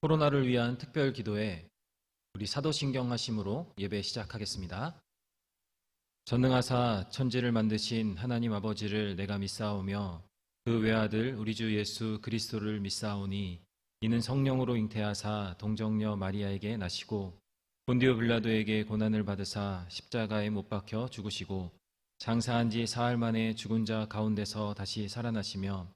코로나를 위한 특별 기도회 우리 사도신경 하심으로 예배 시작하겠습니다. 전능하사 천지를 만드신 하나님 아버지를 내가 믿사오며 그 외아들 우리 주 예수 그리스도를 믿사오니 이는 성령으로 잉태하사 동정녀 마리아에게 나시고 본디오 빌라도에게 고난을 받으사 십자가에 못 박혀 죽으시고 장사한 지 사흘 만에 죽은 자 가운데서 다시 살아나시며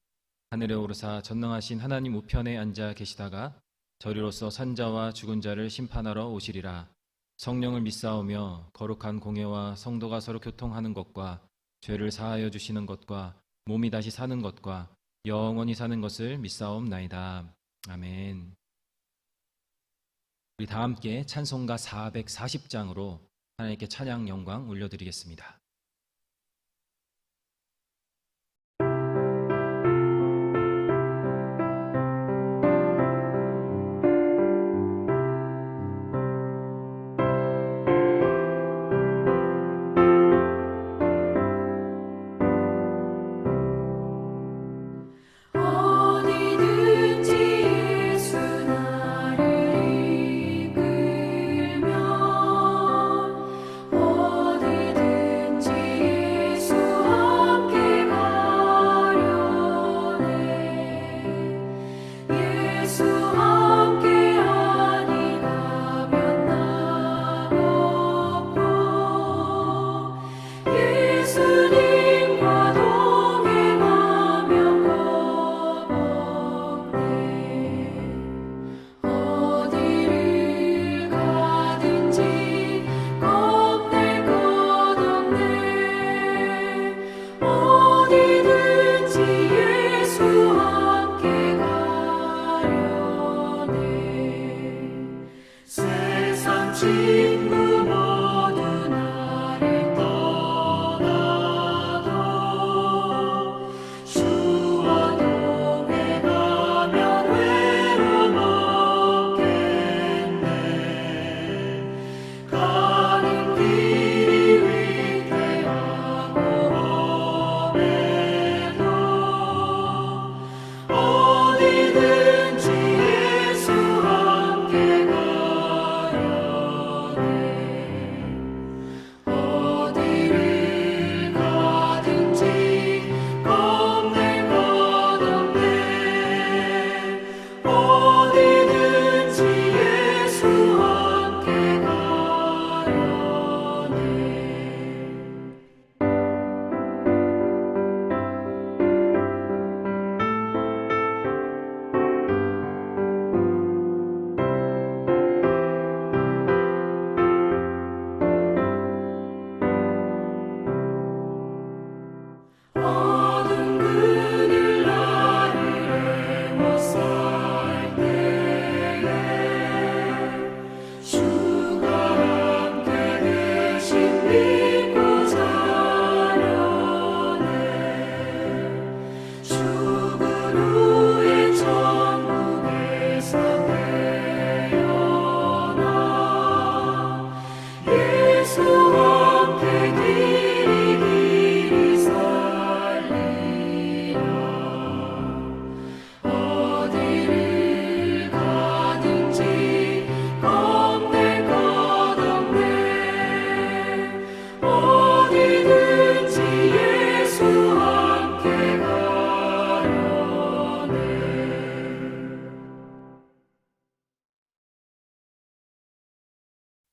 하늘에 오르사 전능하신 하나님 우편에 앉아 계시다가 저리로서 산자와 죽은 자를 심판하러 오시리라. 성령을 믿사오며 거룩한 공예와 성도가 서로 교통하는 것과 죄를 사하여 주시는 것과 몸이 다시 사는 것과 영원히 사는 것을 믿사옵나이다. 아멘. 우리 다 함께 찬송가 440장으로 하나님께 찬양 영광 올려드리겠습니다.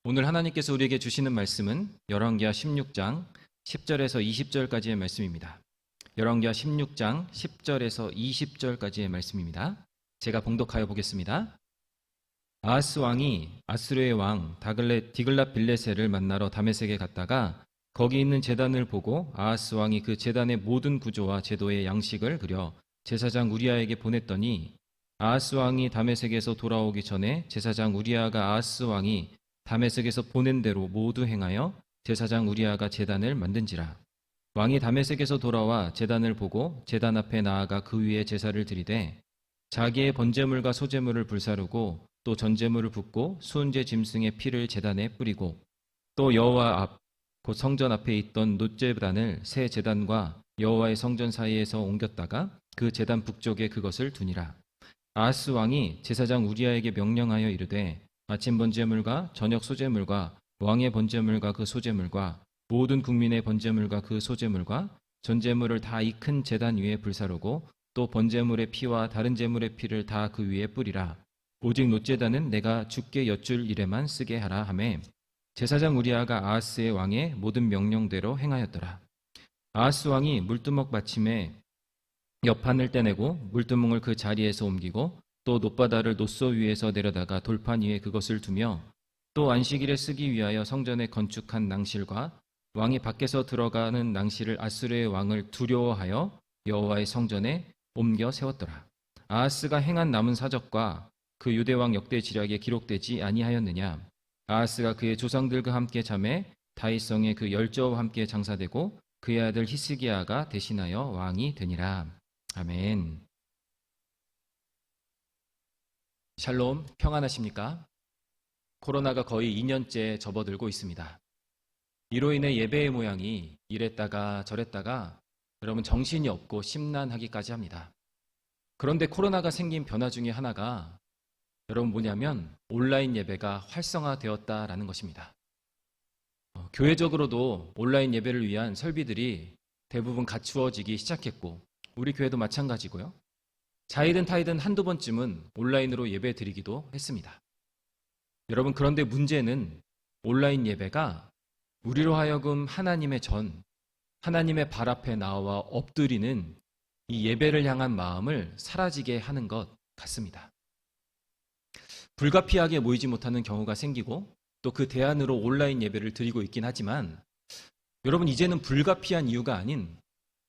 오늘 하나님께서 우리에게 주시는 말씀은 열왕기하 16장 10절에서 20절까지의 말씀입니다. 열왕기하 16장 10절에서 20절까지의 말씀입니다. 제가 봉독하여 보겠습니다. 아하스 왕이 아수르의 왕 디글랏 빌레셀을 만나러 다메섹에 갔다가 거기 있는 제단을 보고 아하스 왕이 그 제단의 모든 구조와 제도의 양식을 그려 제사장 우리아에게 보냈더니 아하스 왕이 다메섹에서 돌아오기 전에 제사장 우리아가 아하스 왕이 다메섹에서 보낸 대로 모두 행하여 제사장 우리아가 제단을 만든지라. 왕이 다메섹에서 돌아와 제단을 보고 제단 앞에 나아가 그 위에 제사를 드리되 자기의 번제물과 소제물을 불사르고 또 전제물을 붓고 수은제 짐승의 피를 제단에 뿌리고 또 여호와 앞 곧 성전 앞에 있던 놋제단을 새 제단과 여호와의 성전 사이에서 옮겼다가 그 제단 북쪽에 그것을 두니라. 아하스 왕이 제사장 우리아에게 명령하여 이르되 아침 번제물과 저녁 소제물과 왕의 번제물과 그 소제물과 모든 국민의 번제물과 그 소제물과 전제물을 다 이 큰 제단 위에 불사르고 또 번제물의 피와 다른 제물의 피를 다 그 위에 뿌리라. 오직 놋제단은 내가 주께 여쭐 일에만 쓰게 하라 하매 제사장 우리아가 아하스의 왕의 모든 명령대로 행하였더라. 아하스 왕이 물두멍 받침에 옆판을 떼내고 물두멍을 그 자리에서 옮기고 또 놋바다를 놋소 위에서 내려다가 돌판 위에 그것을 두며 또 안식일에 쓰기 위하여 성전에 건축한 낭실과 왕이 밖에서 들어가는 낭실을 아수르의 왕을 두려워하여 여호와의 성전에 옮겨 세웠더라. 아하스가 행한 남은 사적과 그 유대왕 역대 지략에 기록되지 아니하였느냐. 아하스가 그의 조상들과 함께 잠에 다윗성에 그 열조와 함께 장사되고 그의 아들 히스기야가 대신하여 왕이 되니라. 아멘. 샬롬, 평안하십니까? 코로나가 거의 2년째 접어들고 있습니다. 이로 인해 예배의 모양이 이랬다가 저랬다가 여러분 정신이 없고 심란하기까지 합니다. 그런데 코로나가 생긴 변화 중에 하나가 여러분 뭐냐면 온라인 예배가 활성화되었다라는 것입니다. 교회적으로도 온라인 예배를 위한 설비들이 대부분 갖추어지기 시작했고 우리 교회도 마찬가지고요. 자이든 타이든 한두 번쯤은 온라인으로 예배 드리기도 했습니다. 여러분 그런데 문제는 온라인 예배가 우리로 하여금 하나님의 전, 하나님의 발 앞에 나와 엎드리는 이 예배를 향한 마음을 사라지게 하는 것 같습니다. 불가피하게 모이지 못하는 경우가 생기고 또 그 대안으로 온라인 예배를 드리고 있긴 하지만 여러분 이제는 불가피한 이유가 아닌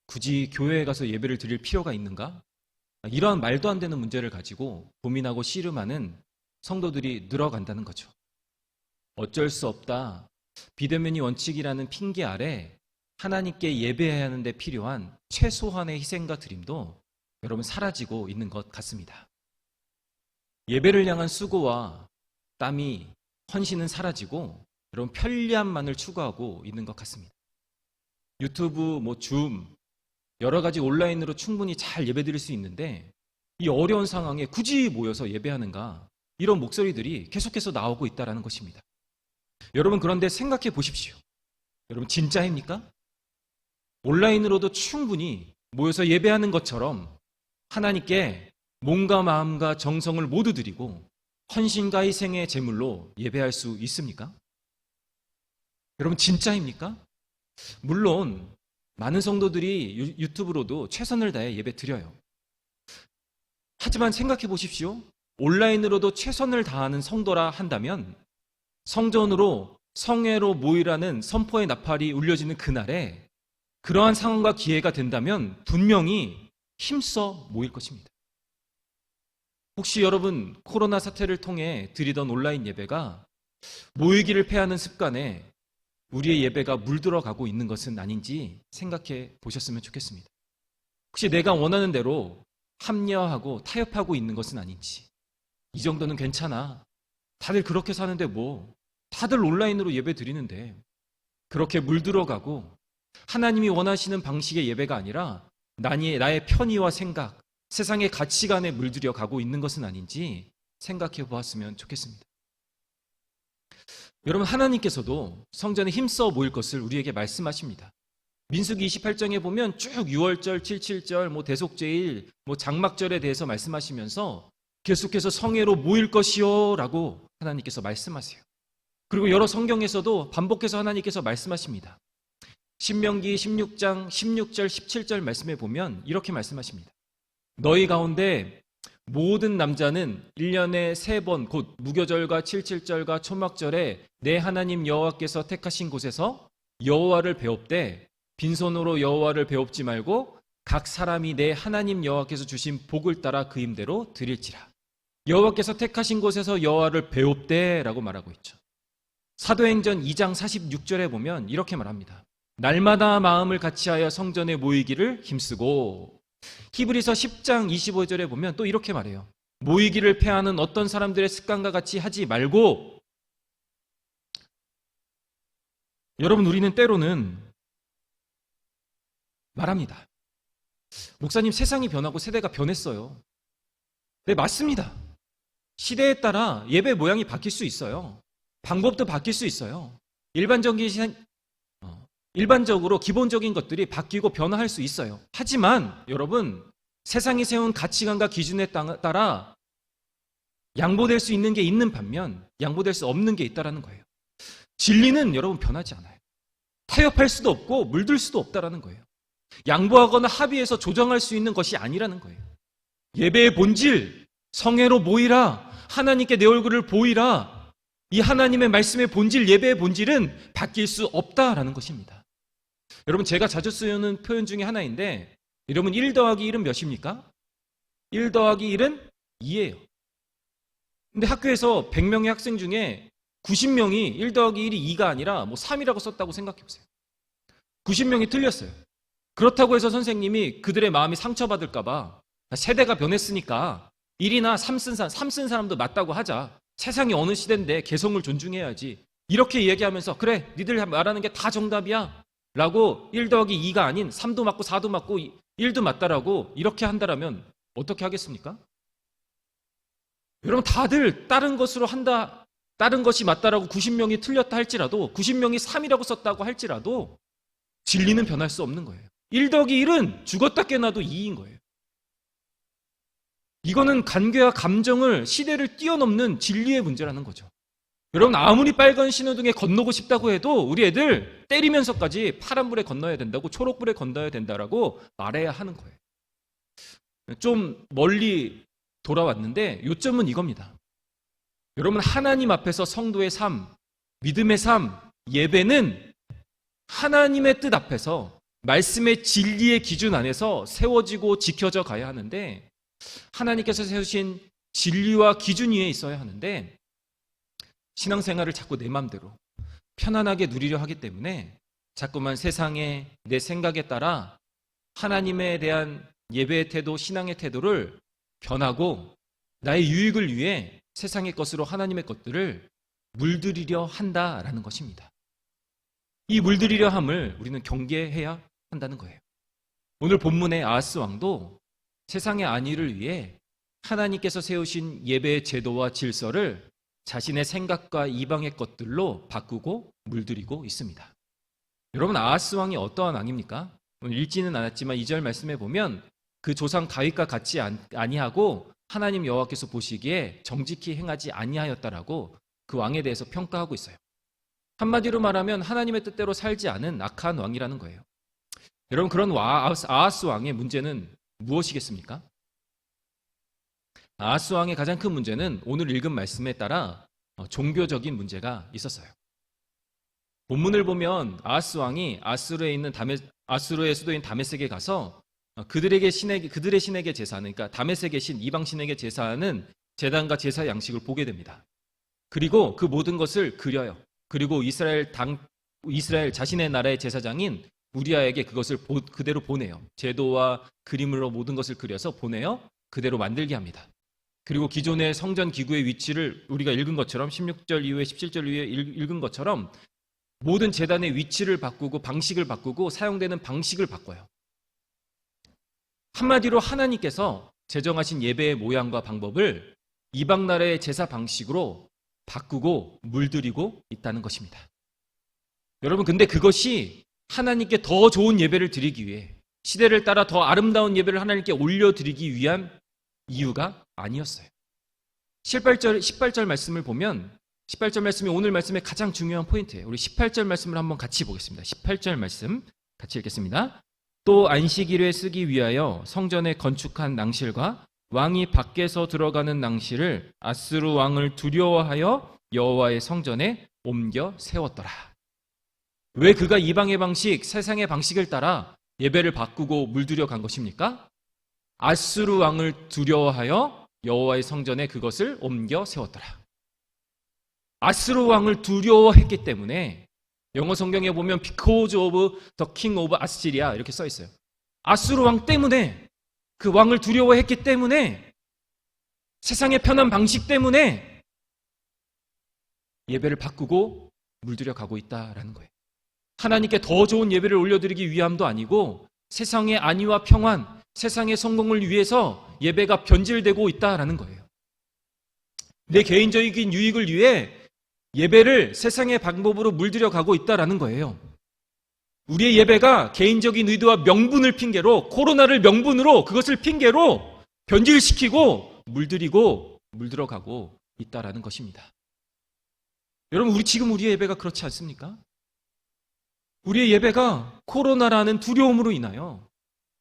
굳이 교회에 가서 예배를 드릴 필요가 있는가? 이러한 말도 안 되는 문제를 가지고 고민하고 씨름하는 성도들이 늘어간다는 거죠. 어쩔 수 없다. 비대면이 원칙이라는 핑계 아래 하나님께 예배해야 하는데 필요한 최소한의 희생과 드림도 여러분 사라지고 있는 것 같습니다. 예배를 향한 수고와 땀이 헌신은 사라지고 여러분 편리함만을 추구하고 있는 것 같습니다. 유튜브, 줌 여러 가지 온라인으로 충분히 잘 예배드릴 수 있는데 이 어려운 상황에 굳이 모여서 예배하는가 이런 목소리들이 계속해서 나오고 있다는 것입니다. 여러분 그런데 생각해 보십시오. 여러분 진짜입니까? 온라인으로도 충분히 모여서 예배하는 것처럼 하나님께 몸과 마음과 정성을 모두 드리고 헌신과 희생의 제물로 예배할 수 있습니까? 여러분 진짜입니까? 물론 많은 성도들이 유튜브로도 최선을 다해 예배 드려요. 하지만 생각해 보십시오. 온라인으로도 최선을 다하는 성도라 한다면 성전으로 성회로 모이라는 선포의 나팔이 울려지는 그날에 그러한 상황과 기회가 된다면 분명히 힘써 모일 것입니다. 혹시 여러분 코로나 사태를 통해 드리던 온라인 예배가 모이기를 패하는 습관에 우리의 예배가 물들어가고 있는 것은 아닌지 생각해 보셨으면 좋겠습니다. 혹시 내가 원하는 대로 합리화하고 타협하고 있는 것은 아닌지 이 정도는 괜찮아. 다들 그렇게 사는데 뭐 다들 온라인으로 예배 드리는데 그렇게 물들어가고 하나님이 원하시는 방식의 예배가 아니라 나의 편의와 생각 세상의 가치관에 물들여 가고 있는 것은 아닌지 생각해 보았으면 좋겠습니다. 여러분 하나님께서도 성전에 힘써 모일 것을 우리에게 말씀하십니다. 민수기 28장에 보면 쭉 6월절, 77절, 대속제일, 장막절에 대해서 말씀하시면서 계속해서 성회로 모일 것이요 라고 하나님께서 말씀하세요. 그리고 여러 성경에서도 반복해서 하나님께서 말씀하십니다. 신명기 16장 16절 17절 말씀에 보면 이렇게 말씀하십니다. 너희 가운데 모든 남자는 1년에 3번 곧 무교절과 77절과 초막절에 내 하나님 여호와께서 택하신 곳에서 여호와를 배웁되 빈손으로 여호와를 배웁지 말고 각 사람이 내 하나님 여호와께서 주신 복을 따라 그 임대로 드릴지라. 여호와께서 택하신 곳에서 여호와를 배웁되 라고 말하고 있죠. 사도행전 2장 46절에 보면 이렇게 말합니다. 날마다 마음을 같이하여 성전에 모이기를 힘쓰고. 히브리서 10장 25절에 보면 또 이렇게 말해요. 모이기를 패하는 어떤 사람들의 습관과 같이 하지 말고. 여러분 우리는 때로는 말합니다. 목사님 세상이 변하고 세대가 변했어요. 네, 맞습니다. 시대에 따라 예배 모양이 바뀔 수 있어요. 방법도 바뀔 수 있어요. 일반적으로 기본적인 것들이 바뀌고 변화할 수 있어요. 하지만 여러분, 세상이 세운 가치관과 기준에 따라 양보될 수 있는 게 있는 반면 양보될 수 없는 게 있다는 거예요. 진리는 여러분 변하지 않아요. 타협할 수도 없고 물들 수도 없다는 거예요. 양보하거나 합의해서 조정할 수 있는 것이 아니라는 거예요. 예배의 본질, 성회로 모이라, 하나님께 내 얼굴을 보이라, 이 하나님의 말씀의 본질, 예배의 본질은 바뀔 수 없다라는 것입니다. 여러분, 제가 자주 쓰는 표현 중에 하나인데, 여러분 1 더하기 1은 몇입니까? 1 더하기 1은 2예요. 근데 학교에서 100명의 학생 중에 90명이 1 더하기 1이 2가 아니라 3이라고 썼다고 생각해 보세요. 90명이 틀렸어요. 그렇다고 해서 선생님이 그들의 마음이 상처받을까 봐 세대가 변했으니까 1이나 3 쓴 사람도 맞다고 하자. 세상이 어느 시대인데 개성을 존중해야지. 이렇게 얘기하면서 그래, 니들 말하는 게 다 정답이야 라고 1 더하기 2가 아닌 3도 맞고 4도 맞고 1도 맞다라고 이렇게 한다라면 어떻게 하겠습니까? 여러분, 다들 다른 것으로 한다, 다른 것이 맞다라고 90명이 틀렸다 할지라도, 90명이 3이라고 썼다고 할지라도 진리는 변할 수 없는 거예요. 1 더하기 1은 죽었다 깨어나도 2인 거예요. 이거는 간괴와 감정을, 시대를 뛰어넘는 진리의 문제라는 거죠. 여러분, 아무리 빨간 신호등에 건너고 싶다고 해도 우리 애들 때리면서까지 파란불에 건너야 된다고, 초록불에 건너야 된다라고 말해야 하는 거예요. 좀 멀리 돌아왔는데 요점은 이겁니다. 여러분, 하나님 앞에서 성도의 삶, 믿음의 삶, 예배는 하나님의 뜻 앞에서 말씀의 진리의 기준 안에서 세워지고 지켜져 가야 하는데, 하나님께서 세우신 진리와 기준 위에 있어야 하는데, 신앙생활을 자꾸 내 마음대로 편안하게 누리려 하기 때문에 자꾸만 세상에, 내 생각에 따라 하나님에 대한 예배의 태도, 신앙의 태도를 변하고 나의 유익을 위해 세상의 것으로 하나님의 것들을 물들이려 한다라는 것입니다. 이 물들이려 함을 우리는 경계해야 한다는 거예요. 오늘 본문의 아하스 왕도 세상의 안위를 위해 하나님께서 세우신 예배의 제도와 질서를 자신의 생각과 이방의 것들로 바꾸고 물들이고 있습니다. 여러분, 아하스 왕이 어떠한 왕입니까? 오늘 읽지는 않았지만 2절 말씀에 보면 그 조상 다윗과 같이 아니하고 하나님 여호와께서 보시기에 정직히 행하지 아니하였다라고 그 왕에 대해서 평가하고 있어요. 한마디로 말하면 하나님의 뜻대로 살지 않은 악한 왕이라는 거예요. 여러분, 그런 아하스 왕의 문제는 무엇이겠습니까? 아하스 왕의 가장 큰 문제는 오늘 읽은 말씀에 따라 종교적인 문제가 있었어요. 본문을 보면 아하스 왕이 아수르의 수도인 다메섹에 가서 그들의 신에게 제사하는, 그러니까 다메섹의 신, 이방 신에게 제사하는 제단과 제사 양식을 보게 됩니다. 그리고 그 모든 것을 그려요. 그리고 이스라엘 자신의 나라의 제사장인 우리아에게 그것을 그대로 보내요. 제도와 그림으로 모든 것을 그려서 보내요. 그대로 만들게 합니다. 그리고 기존의 성전 기구의 위치를 우리가 읽은 것처럼 16절 이후에 17절 이후에 읽은 것처럼 모든 제단의 위치를 바꾸고 방식을 바꾸고 사용되는 방식을 바꿔요. 한마디로 하나님께서 제정하신 예배의 모양과 방법을 이방 나라의 제사 방식으로 바꾸고 물들이고 있다는 것입니다. 여러분, 근데 그것이 하나님께 더 좋은 예배를 드리기 위해, 시대를 따라 더 아름다운 예배를 하나님께 올려드리기 위한 이유가 아니었어요. 18절 말씀을 보면 18절 말씀이 오늘 말씀의 가장 중요한 포인트예요. 우리 18절 말씀을 한번 같이 보겠습니다. 18절 말씀 같이 읽겠습니다. 또 안식일에 쓰기 위하여 성전에 건축한 낭실과 왕이 밖에서 들어가는 낭실을 아스루 왕을 두려워하여 여호와의 성전에 옮겨 세웠더라. 왜 그가 이방의 방식, 세상의 방식을 따라 예배를 바꾸고 물들여 간 것입니까? 아스루 왕을 두려워하여 여호와의 성전에 그것을 옮겨 세웠더라. 아스루 왕을 두려워했기 때문에, 영어 성경에 보면 because of the king of Assyria 이렇게 써 있어요. 아스루 왕 때문에, 그 왕을 두려워했기 때문에, 세상의 편한 방식 때문에 예배를 바꾸고 물들여 가고 있다라는 거예요. 하나님께 더 좋은 예배를 올려드리기 위함도 아니고 세상의 안위와 평안, 세상의 성공을 위해서 예배가 변질되고 있다라는 거예요. 내 개인적인 유익을 위해 예배를 세상의 방법으로 물들여 가고 있다라는 거예요. 우리의 예배가 개인적인 의도와 명분을 핑계로, 코로나를 명분으로, 그것을 핑계로 변질시키고 물들어가고 있다라는 것입니다. 여러분, 우리의 예배가 그렇지 않습니까? 우리의 예배가 코로나라는 두려움으로 인하여,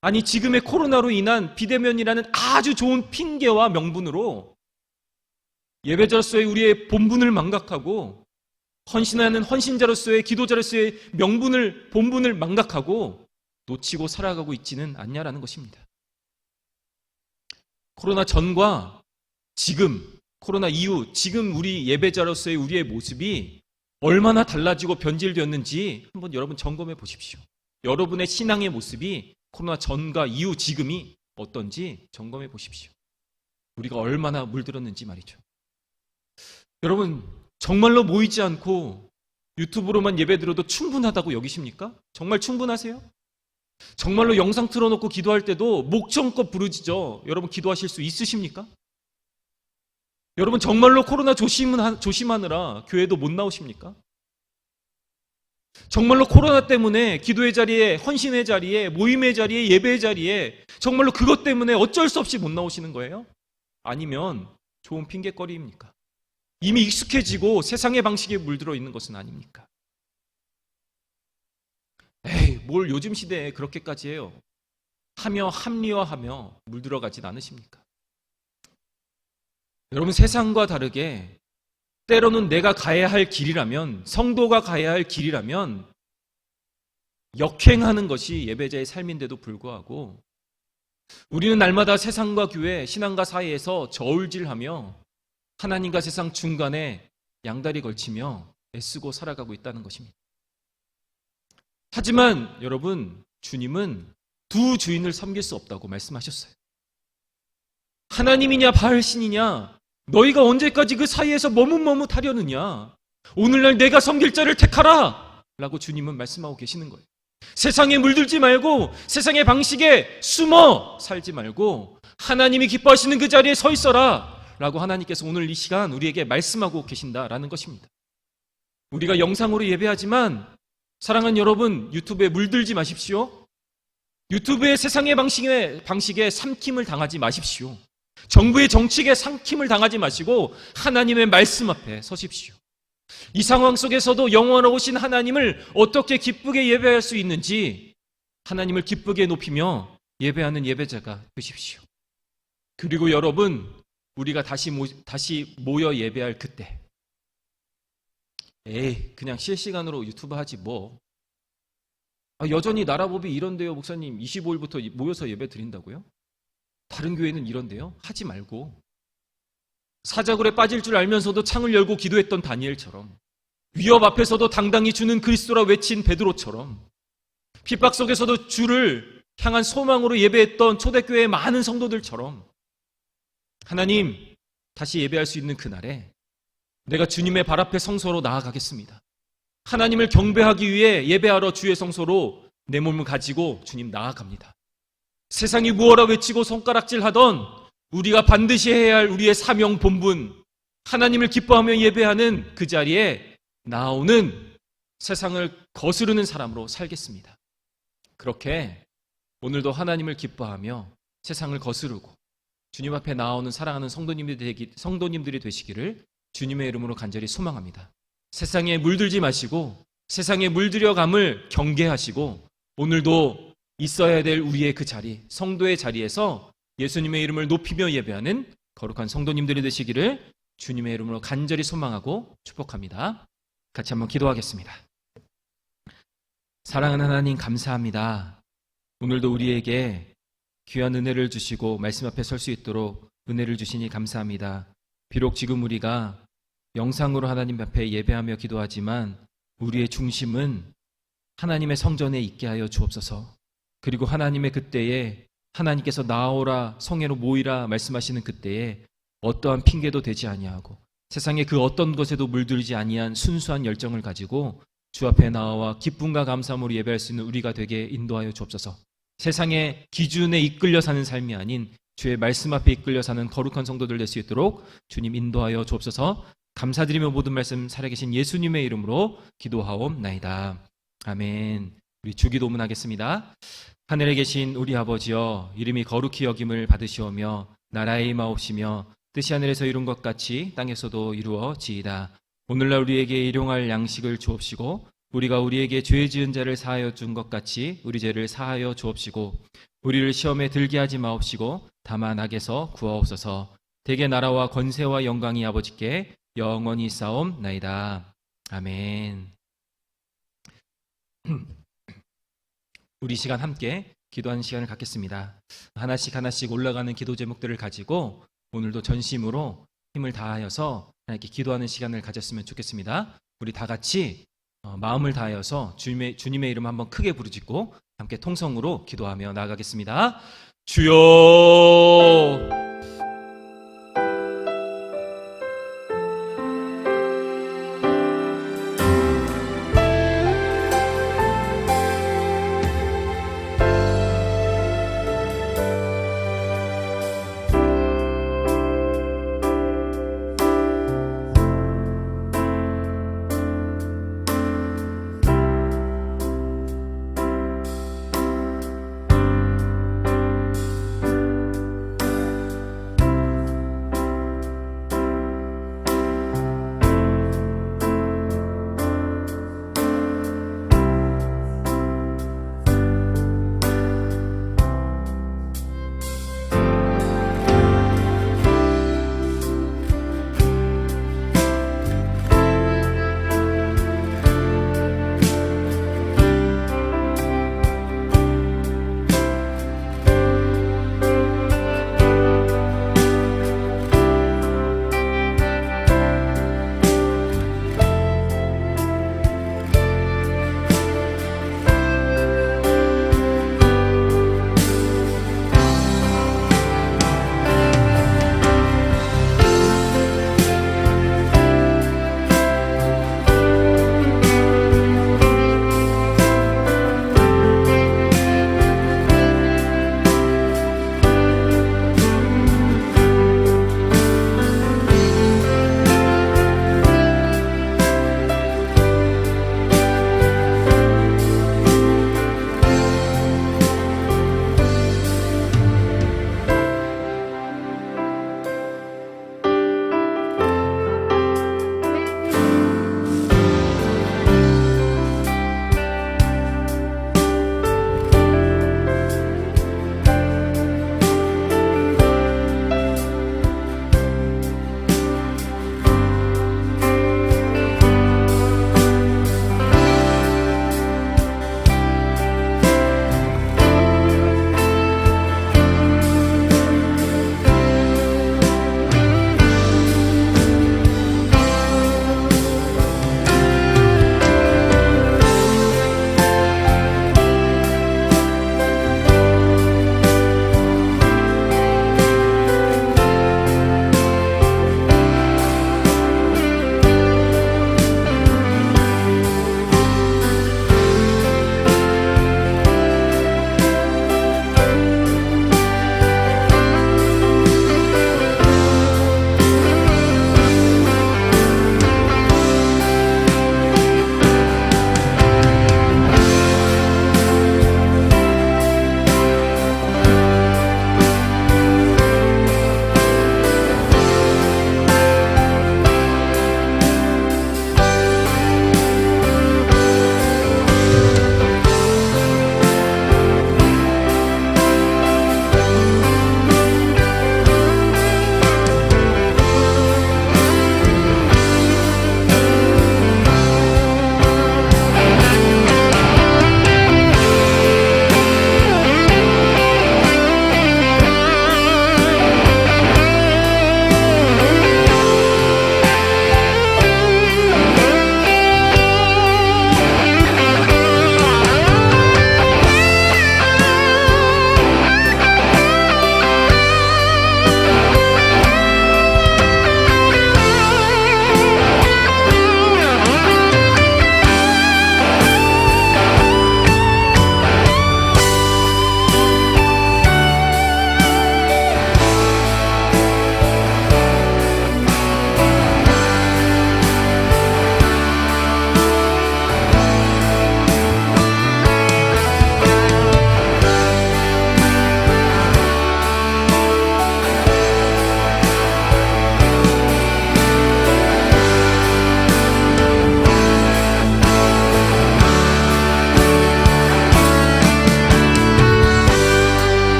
아니 지금의 코로나로 인한 비대면이라는 아주 좋은 핑계와 명분으로 예배자로서의 우리의 본분을 망각하고, 헌신하는 헌신자로서의, 기도자로서의 본분을 망각하고 놓치고 살아가고 있지는 않냐라는 것입니다. 코로나 전과 지금, 코로나 이후, 지금 우리 예배자로서의 우리의 모습이 얼마나 달라지고 변질되었는지 한번 여러분 점검해 보십시오. 여러분의 신앙의 모습이 코로나 전과 이후 지금이 어떤지 점검해 보십시오. 우리가 얼마나 물들었는지 말이죠. 여러분, 정말로 모이지 않고 유튜브로만 예배 드려도 충분하다고 여기십니까? 정말 충분하세요? 정말로 영상 틀어놓고 기도할 때도 목청껏 부르짖어 여러분 기도하실 수 있으십니까? 여러분 정말로 코로나 조심하느라 교회도 못 나오십니까? 정말로 코로나 때문에 기도의 자리에, 헌신의 자리에, 모임의 자리에, 예배의 자리에 정말로 그것 때문에 어쩔 수 없이 못 나오시는 거예요? 아니면 좋은 핑계거리입니까? 이미 익숙해지고 세상의 방식에 물들어 있는 것은 아닙니까? 에이, 뭘 요즘 시대에 그렇게까지 해요? 하며 합리화하며 물들어가진 않으십니까? 여러분, 세상과 다르게 때로는 내가 가야 할 길이라면, 성도가 가야 할 길이라면 역행하는 것이 예배자의 삶인데도 불구하고 우리는 날마다 세상과 교회, 신앙과 사이에서 저울질하며 하나님과 세상 중간에 양다리 걸치며 애쓰고 살아가고 있다는 것입니다. 하지만 여러분, 주님은 두 주인을 섬길 수 없다고 말씀하셨어요. 하나님이냐 바알신이냐, 너희가 언제까지 그 사이에서 머뭇머뭇하려느냐, 오늘날 내가 섬길 자를 택하라 라고 주님은 말씀하고 계시는 거예요. 세상에 물들지 말고, 세상의 방식에 숨어 살지 말고 하나님이 기뻐하시는 그 자리에 서 있어라 라고 하나님께서 오늘 이 시간 우리에게 말씀하고 계신다라는 것입니다. 우리가 영상으로 예배하지만 사랑하는 여러분, 유튜브에 물들지 마십시오. 유튜브의 세상의 방식에 삼킴을 당하지 마십시오. 정부의 정책에 삼킴을 당하지 마시고 하나님의 말씀 앞에 서십시오. 이 상황 속에서도 영원하신 하나님을 어떻게 기쁘게 예배할 수 있는지 하나님을 기쁘게 높이며 예배하는 예배자가 되십시오. 그리고 여러분, 우리가 다시 모여 예배할 그때, 그냥 실시간으로 유튜브 하지 뭐. 여전히 나라법이 이런데요, 목사님. 25일부터 모여서 예배 드린다고요? 다른 교회는 이런데요? 하지 말고. 사자굴에 빠질 줄 알면서도 창을 열고 기도했던 다니엘처럼, 위협 앞에서도 당당히 주는 그리스도라 외친 베드로처럼, 핍박 속에서도 주를 향한 소망으로 예배했던 초대교회의 많은 성도들처럼 하나님, 다시 예배할 수 있는 그날에 내가 주님의 발 앞에 성소로 나아가겠습니다. 하나님을 경배하기 위해 예배하러 주의 성소로 내 몸을 가지고 주님 나아갑니다. 세상이 무엇라 외치고 손가락질하던 우리가 반드시 해야 할 우리의 사명 본분, 하나님을 기뻐하며 예배하는 그 자리에 나오는 세상을 거스르는 사람으로 살겠습니다. 그렇게 오늘도 하나님을 기뻐하며 세상을 거스르고 주님 앞에 나오는 사랑하는 성도님들이 되시기를 주님의 이름으로 간절히 소망합니다. 세상에 물들지 마시고 세상에 물들여감을 경계하시고 오늘도 있어야 될 우리의 그 자리, 성도의 자리에서 예수님의 이름을 높이며 예배하는 거룩한 성도님들이 되시기를 주님의 이름으로 간절히 소망하고 축복합니다. 같이 한번 기도하겠습니다. 사랑하는 하나님, 감사합니다. 오늘도 우리에게 귀한 은혜를 주시고 말씀 앞에 설 수 있도록 은혜를 주시니 감사합니다. 비록 지금 우리가 영상으로 하나님 앞에 예배하며 기도하지만 우리의 중심은 하나님의 성전에 있게 하여 주옵소서. 그리고 하나님의 그때에 하나님께서 나오라 성회로 모이라 말씀하시는 그때에 어떠한 핑계도 되지 아니하고 세상의 그 어떤 것에도 물들지 아니한 순수한 열정을 가지고 주 앞에 나와 기쁨과 감사함으로 예배할 수 있는 우리가 되게 인도하여 주옵소서. 세상의 기준에 이끌려 사는 삶이 아닌 주의 말씀 앞에 이끌려 사는 거룩한 성도들 될 수 있도록 주님 인도하여 주옵소서. 감사드리며 모든 말씀 살아계신 예수님의 이름으로 기도하옵나이다. 아멘. 우리 주기도문 하겠습니다. 하늘에 계신 우리 아버지여, 이름이 거룩히 여김을 받으시오며 나라의 임하옵시며 뜻이 하늘에서 이룬 것 같이 땅에서도 이루어지이다. 오늘날 우리에게 일용할 양식을 주옵시고 우리가 우리에게 죄 지은 자를 사하여 준 것 같이 우리 죄를 사하여 주옵시고 우리를 시험에 들게 하지 마옵시고 다만 악에서 구하옵소서. 대개 나라와 권세와 영광이 아버지께 영원히 싸움나이다. 아멘. 우리 시간 함께 기도하는 시간을 갖겠습니다. 하나씩 올라가는 기도 제목들을 가지고 오늘도 전심으로 힘을 다하여서 하나님께 기도하는 시간을 가졌으면 좋겠습니다. 우리 다 같이 마음을 다하여서 주님의 이름 한번 크게 부르짖고 함께 통성으로 기도하며 나아가겠습니다. 주여